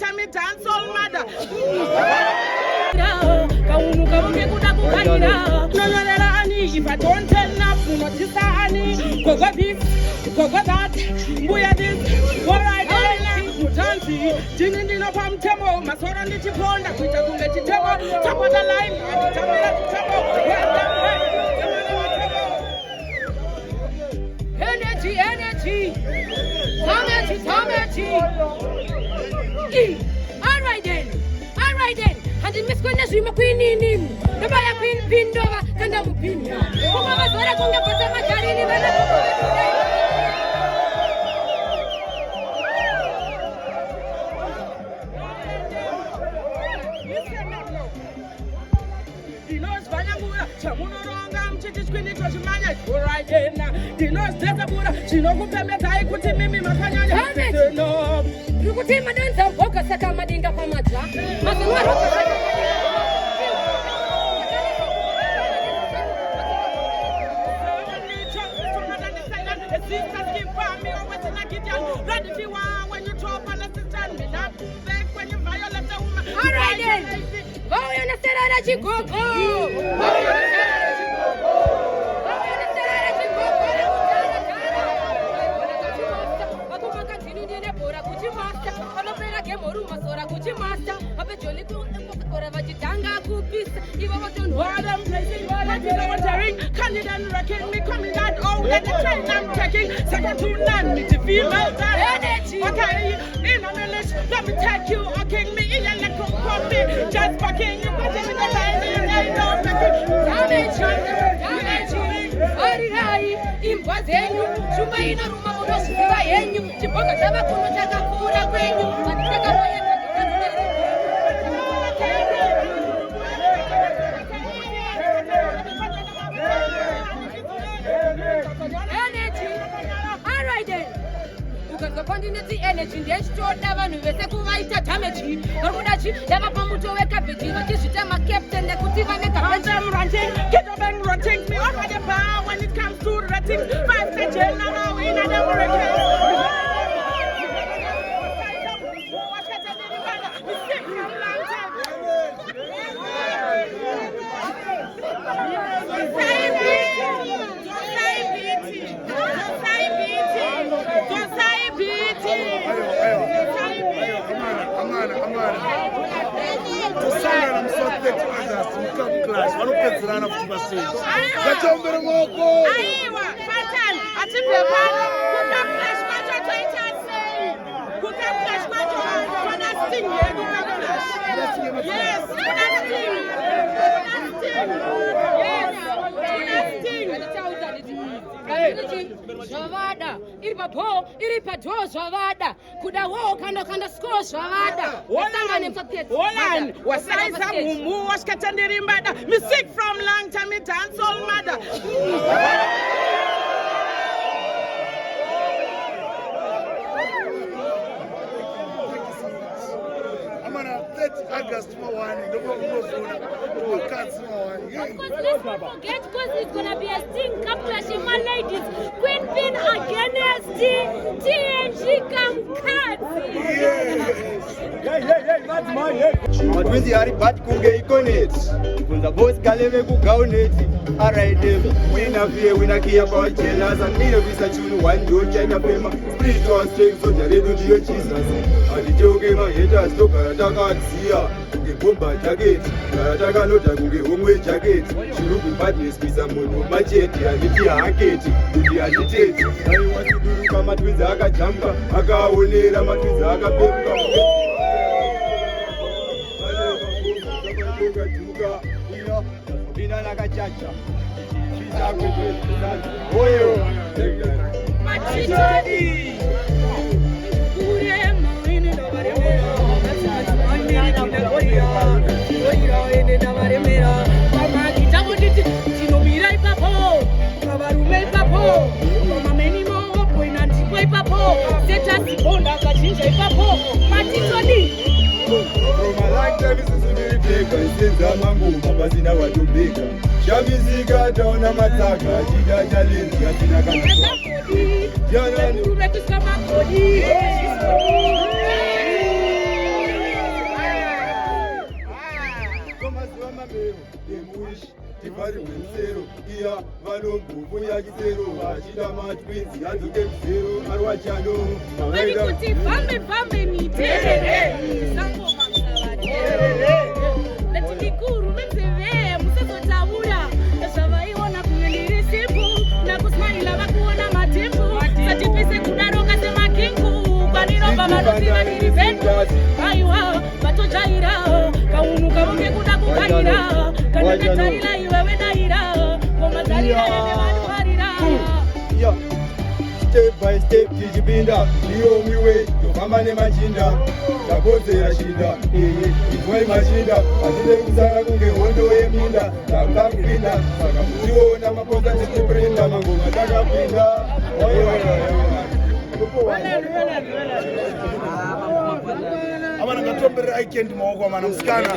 time me dance all mother. If I don't turn up, you not this honey. Go this, go that, boy this. All right, you don't see. Jinin dino pam temo, masora ni chiponda, kuita kunge chitemo. Top of the line, energy. All right then. And the Miss Goodness, we queen in him. The Baya Queen Pindova, Kandamu Pinda. Second to none, me to feel like that. Okay, in on the list, let me take you. Okay, me in a little coffee. Just fucking you, but in the line, I don't make it. Damage, Imbazenyu, Chumaina Ruma, Sivayenyu, Chipoka Tavaku, Takura, Granyu, Contingency energy, the extra Davan, the Secuita Tamachi, Rudachi, Davapamuto, Capiti, but you tell my captain, the Kutiva, ranting, get up and rotate me off at the bar when it comes to ratting. 5 seconds now in another Zavada, iripato Zavada, kuda wo kanda score Zavada. Olan, wasaiza mumu waskatandiri mbada. Music from long time it dance all mother. August Mawani, the one who cuts Mawani. Let's not forget, because it's going to be a sting Kapulashima ladies. Queen Pin against TNG Kamkazi. Hey, that's my head. Matuzi ari bad kuge ikoneti. Kunza boss kaleve kugauneti. Alright, wina kia kwa jealous and need visa chunu one do China pema. Street on strings so jare do your Jesus. Adi joke ma haters to karataka sia. Kuge bomba jacket. Karataka lota kuge homwe jacket. Shiruku badness kisa mono machete aniti haketi. Kudi agitete. Nani wasuduru kama twinza akajamba. Akaonera matwinza akapemka. Bina like a chacha. She's out with oil. Bazina watubika Shabizika taona mataka Jida chalizi katina kanisa Jana ni msero iya vanombuvu yakisero vachida matwinzi adzoke msero arwachano kuti fambe ni terere sangoma msavadere letikikuru menzeve musazotaura zvavaiona kunyendiri siku nakusmaila vakuona matembo satipise kudaroka semakingu kwaninomba vanosiva niri ventu aiwa vatojaira kaunu kavonge kuda kukaira kanonetaira iwewe daira komatarira nevanwarira step by step tichipinda iyo miwe tofamba nemachinda takodzera shinda ivoi machinda hatide kusara kunge hondo yeminda tanga kupinda saka mutiona maposa tichiprenda mangoma takapinda Abana ngatombere aikendi maoko amana musikana.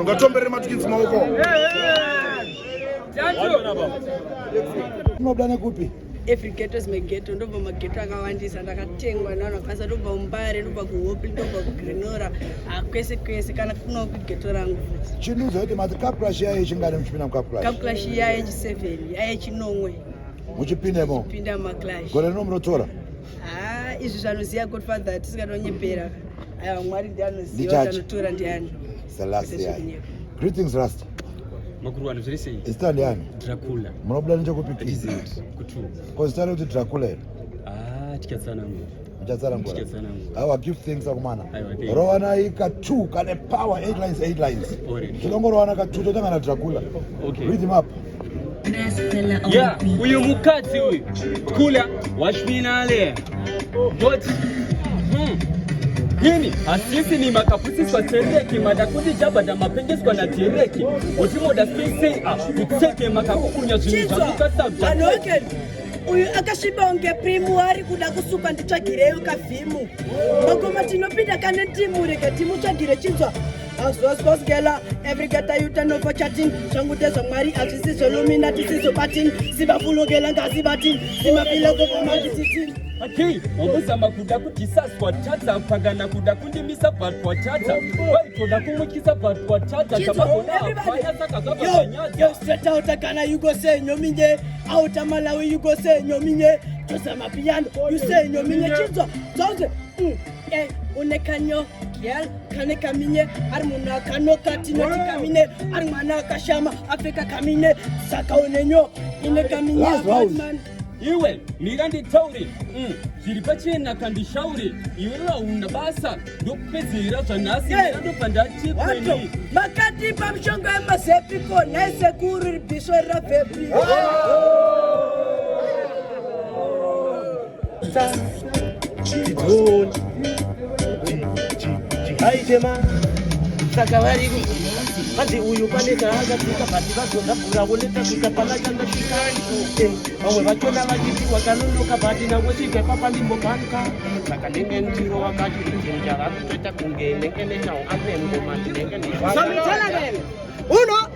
Ngatombere matukisi maoko. Unobdana kupi? Every ghetto is my ghetto. Ndobva mageto akawandisa ndakatengwa navanhu vakasa ndobva Umbare ndobva kuHopi ndobva kuGrenora kwese kwese kana kuno kugeto rangu. Chindudzo kuti mati Caprash yaye chingani muchipinda muCaprash? Caprash yaye chi7 yaye chinomwe. Muchipindemo? Pinda muclash. Gore nomunotora? Izvi zvanoziya Godfather tisikatonyepera. Aiwa Mwari ndiye anoziva anotora ndiani. Selassie. Greetings Rasta. Makuru wanu zviri sei? Zita ndiani? Dracula. Munobda nechekupi? Kutu. Kozitana kuti Dracula here? Tikatsanangura. Muchatsanangura. Tikatsanangura. Aiwa, give thanks akumana. Aiwa. Rowana ka2 kane power 8 lines. Tilongorowana ka2 totanga na Dracula. Okay. Read him up. Yeah, uyu mukadzi uyu. Kula washminale. But Hini, asisi ni makapusiswa tereki, madakundi jabada mapengeswa na tereki. Utimoda spese uteke makakukunya zunizabika sabja. Anoke, uyu akashibonge primu ari kuda kusuka nditsvagireyo kavhimu. Magoma tinopinda kane timu rega timu tsvagire chinzwa. Gela, every geta you turn over chatting. Shangu teza Mwari, azisizo lumina, tisizo batin. Siba fulogela ngazi batin. Sima pila koko majisitin. Okay, wambuzama kuda kutisaswa tata pagana kuda kundimisa patwa tata. Wai kuda kumukisa patwa tata tabakona afanya saka zaba banyaza. Yo, straight out Ghana you go say nyominye. Out Malawi you go say nyominye. Tosama piano you say nyominye chinzo. Zonze, unekanyo kial kane kamine armuna kano katino kamine armana kashama Afrika kamine saka unenyo ine kamine Batman. Iwe, mirandi tauri, ziripa chena kandi shauri, iwe la unabasa, dokupezira zanasi, mirando pandachi kweni. Makati pa mshongo ya masepiko, naise kuru ribiso rafepi. Chidon, chihaitema, sakawarigu. Kandi uyu paneka akapika pati vazonda bura woleta kutapala chanda chikani vamwe vachona vachiti wakanonoka pati nangosvika papa ndimbokanka saka ndenge ndiro wakati kuchinja vakutoita kunge ndenge nechawo apengoma ndinenge Samitela uno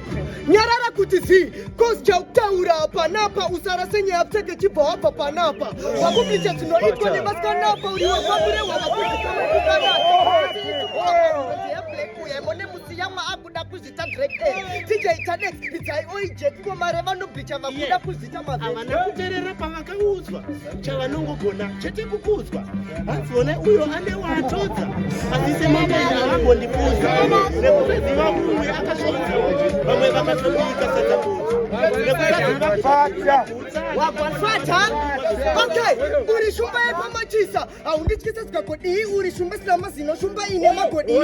nyarara kuti zi kosi chautaura panapa usara senye apteke chipo hapa panapa wakupicha tunoitwa ni maskanapa uliwa kwamure wakakutika wakukana mone musiyama akuda kuzita direct tija itanex pitai oije kuko mareva no bicha vakuda kuzita maveni avana kuterera pavakauzwa chavanongogona chete kukudzwa hanzone uyo ane watodza azise mabaya vambondipuza nekuziva uye akasvonza vamwe vakatobika wagwafata okay uri shumba yepamachisa aundityisa zikagodii uri shumba sina mazino shumba ine magodii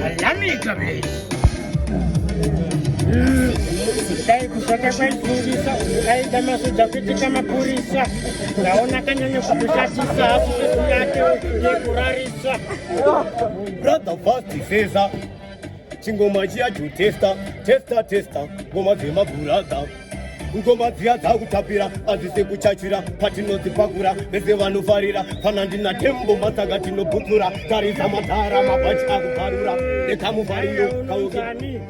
alamika vei dai kusaka kwaifungisa ukaita masoja kuitika mapurisa ndaona kanyanya kukushatisa hapo petu yake yekurarisa brother fast seza chingoma chiyacho testa ngoma dzemabhuradha ngoma dziya dzakutapira adzise kuchachira patinodzipakura vese vanofarira fana ndina tembo masaka tinobutsura tarisa matara mabhachi akuparura nekamufariro kaukani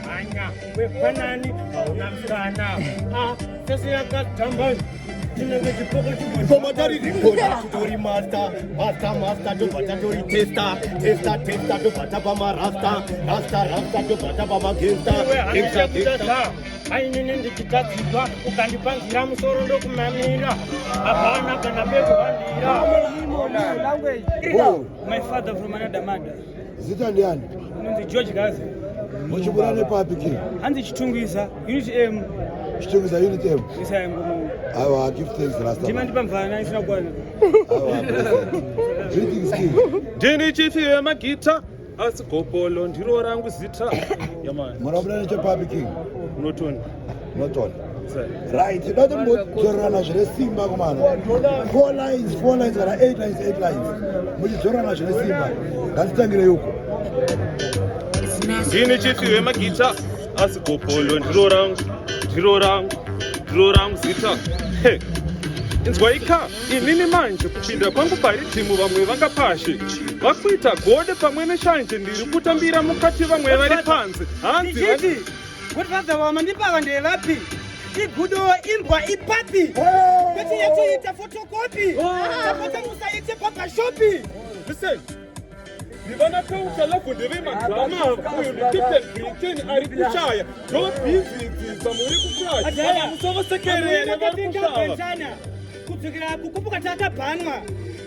hanya wefanani hauna msana sese yakatamba ngoma taririkoda tori master tobata tori testa tobata pamarasta rasta tobata pamagesta ainini ndichitadzidwa ukandipanzira musoro ndokumamira hapana kana bekuhandira. My father from another mother. Zita ndiani? Unonzi George Gaza. Muchibura nepapi king? Hanzi chitungwiza unit M. Chitungwiza unit M. Isa ngomu. Awa, give thanks Rasta. Ndimandi pamvana isina kwana. Awa. Greetings king. Ndini chifi magita asikopolo ndiro rangu zita. Yamani. Murabura nechepapi king? Unotoni. Unotoni. Right, not Jorana Simba kumana. 4 lines kana 8 lines. Muchi Jorana Simba. Ngatitangire yuko. Ndini chifi magita asikopolo ndiro rangu zita. Hey. Inzwaika inini manje kupinda kwangu pari timu vamwe vangapashe vakuita gode pamwe neshanje ndiri kutambira mukati vamwe vari panze hanzi kuti vadza vama ndipava ndelapi igudo imbwa ipapi kuti yatoita fotokopi tapota musaite pakashopi. Listen, ndivana kauta lafu ndiri madrama uyu ndikipten Britain ari kushaya don't bizidzidza muri kushaya musovosekerere vari kushava kudzokera kukupuka takabhanwa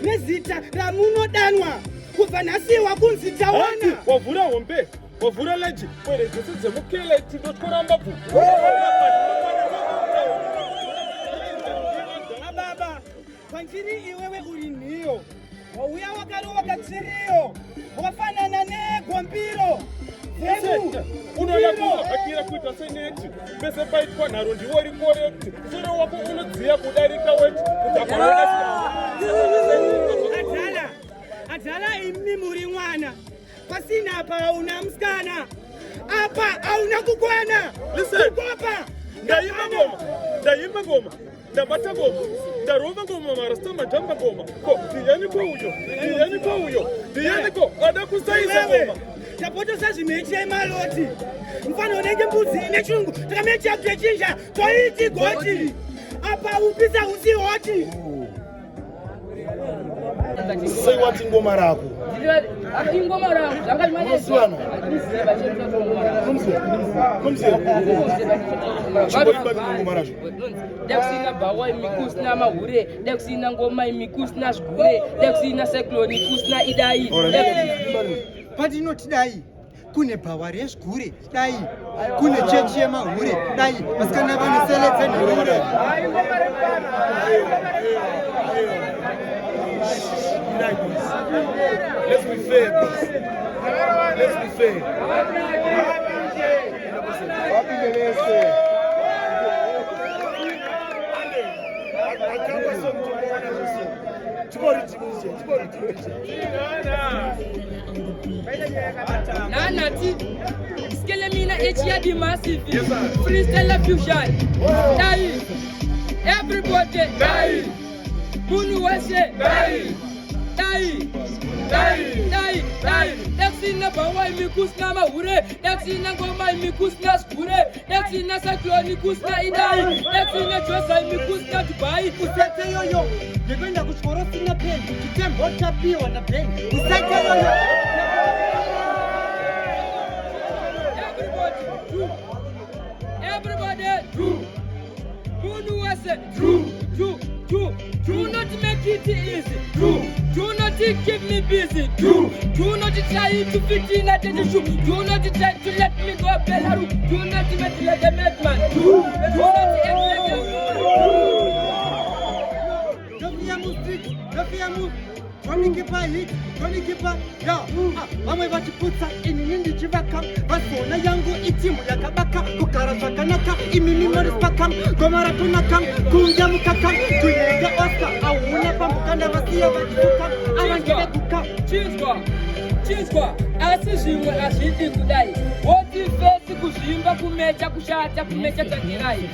nezita ramunodanwa kubva nhasiwa kunzi tawana wavhura hombe wavhura leji kwere dzese dzemukeleti ndotyoramba bvu ababa kwandiri iwewe uri nhiyo wauya wakarova katsiriyo wafanana negombiro unoda kuhakira kuita seneti pese paitwa nharo ndiwo rikorekti soro wako unodziya kudarika weti adhala imi muri mwana pasina apa hauna musikana apa hauna kukwana kukopa. Ndaimba ngoma ndabata ngoma ndarova ngoma marasta majamba ngoma ko ndiyani ko uyo ada kusaisa ngoma tapoto sazvimechi emaloti mufano unenge mbudzi ine chungu takamechi yakutechinja toiti goti apa upisa usihoti Sei wati ngoma rako. Ingoma rangu zvanga Muswana. Dekusina bawa imikusina mahure, dekusina ngoma imikusina zgure, dekusina cyclone ikusina idai. Pandinoti dai kune bhawa rezgure dai kune chechi yemahure dai vasikana vanoseledze nhure. Let's be fair. Let's be fair. Nanati Skelemina HID massive freestyle fusion dai everybody dai Munu wase dai Dekusina bawa imikusina mahure, dekusina ngoma imikusina skure, dekusina cyclone ikusina idai, dekusina josa imikusina Dubai. Usete yoyo, ndikuenda kuchikoro sina pen, chitembo tapiwa na pen. Usete yoyo. Everybody do. Munu wase do. Do not make it easy. Do not keep me busy. Do not try to fit in at the shoe. Do not try to let me go Belarus. Do not make like a madman. Do not act like a Tonikipa hit, tonikipa ya vamwe vachiputsa inini ndichivaka vasona yangu itimu yakabaka kugara zvakanaka imini morispaka ngoma ratonaka kunja mukaka kuyega Oscar auna pamukanda vasiya vachituka avangeve kuka Chinzwa chizwa asi zvimwe hazvidi kudai woti vesi kuzvimba kumecha kushata kumecha tangirai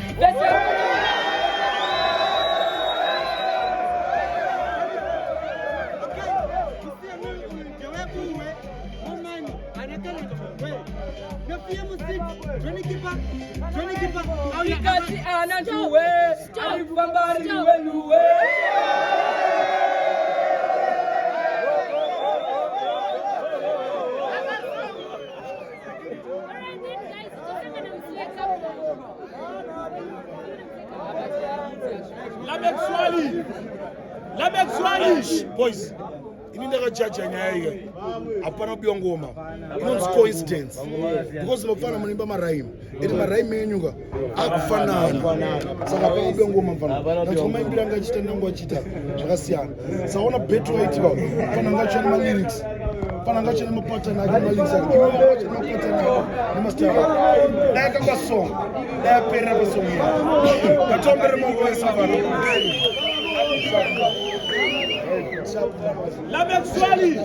ikati ana nduwe alipambari luwe Lamek Swali boys ini ndakajaja nyaya iyi hapana kubiwa ngoma inonzi coincidence because mafana munimba maraimu eti maraimu enyuka akufanana saka hapana kubiwa ngoma mfana nachomaimbira anga achita ndangu achita zvakasiyana saona beto aitiva fana anga achona malyrics fana anga achona mapatani ake malyrics ake iwe achona mapatani ake nemastara dai akangwa song dai aperera pasong iya atombere mongo wesafana Lamek Swali